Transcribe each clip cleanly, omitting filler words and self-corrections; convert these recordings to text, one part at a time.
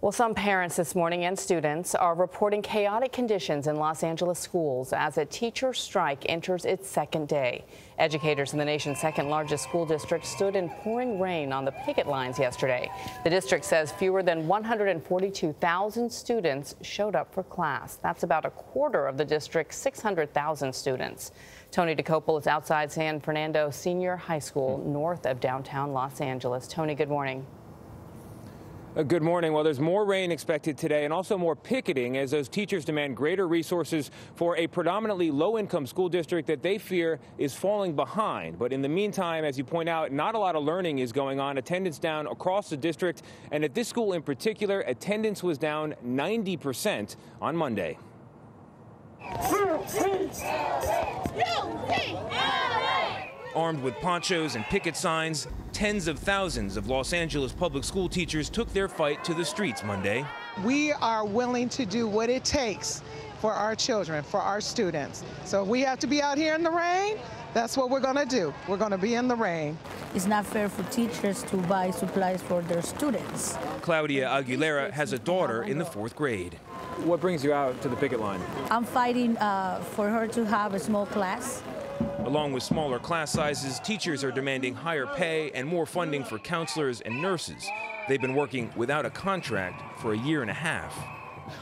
Well, some parents this morning and students are reporting chaotic conditions in Los Angeles schools as a teacher strike enters its second day. Educators in the nation's second largest school district stood in pouring rain on the picket lines yesterday. The district says fewer than 142,000 students showed up for class. That's about a quarter of the district's 600,000 students. Tony Dokoupil is outside San Fernando Senior High School north of downtown Los Angeles. Tony, good morning. Good morning. Well, there's more rain expected today and also more picketing as those teachers demand greater resources for a predominantly low-income school district that they fear is falling behind. But in the meantime, as you point out, not a lot of learning is going on. Attendance down across the district. And at this school in particular, attendance was down 90% on Monday. Armed with ponchos and picket signs, tens of thousands of Los Angeles public school teachers took their fight to the streets Monday. We are willing to do what it takes for our children, for our students. So if we have to be out here in the rain, that's what we're going to do. We're going to be in the rain. It's not fair for teachers to buy supplies for their students. Claudia Aguilera has a daughter in the 4th grade. What brings you out to the picket line? I'm fighting for her to have a small class. Along with smaller class sizes, teachers are demanding higher pay and more funding for counselors and nurses. They've been working without a contract for a year and a half.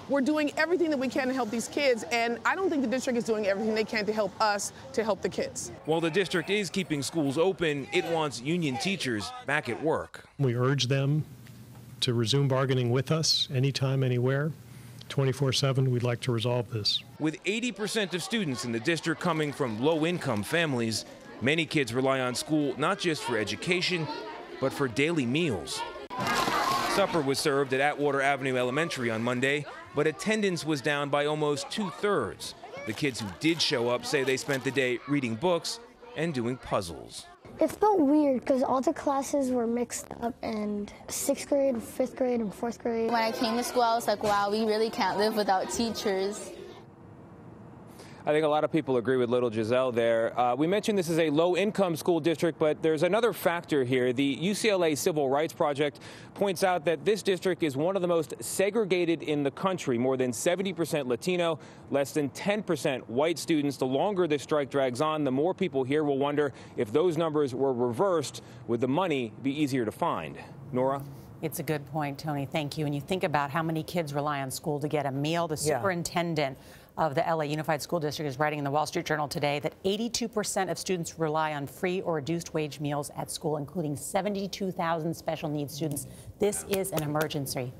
We're doing everything that we can to help these kids, and I don't think the district is doing everything they can to help us to help the kids. While the district is keeping schools open, it wants union teachers back at work. We urge them to resume bargaining with us anytime, anywhere. 24/7, we'd like to resolve this. With 80% of students in the district coming from low-income families, many kids rely on school not just for education, but for daily meals. Supper was served at Atwater Avenue Elementary on Monday, but attendance was down by almost 2/3. The kids who did show up say they spent the day reading books and doing puzzles. It felt weird because all the classes were mixed up, and 6th grade, 5th grade, and 4th grade. When I came to school, I was like, wow, we really can't live without teachers. I think a lot of people agree with little Giselle there. We mentioned this is a low-income school district, but there's another factor here. The UCLA Civil Rights Project points out that this district is one of the most segregated in the country. More than 70% Latino, less than 10% white students. The longer this strike drags on, the more people here will wonder if those numbers were reversed, would the money be easier to find? Norah? It's a good point, Tony. Thank you. And you think about how many kids rely on school to get a meal. The superintendent of the LA Unified School District is writing in the Wall Street Journal today that 82% of students rely on free or reduced wage meals at school, including 72,000 special needs students. This is an emergency.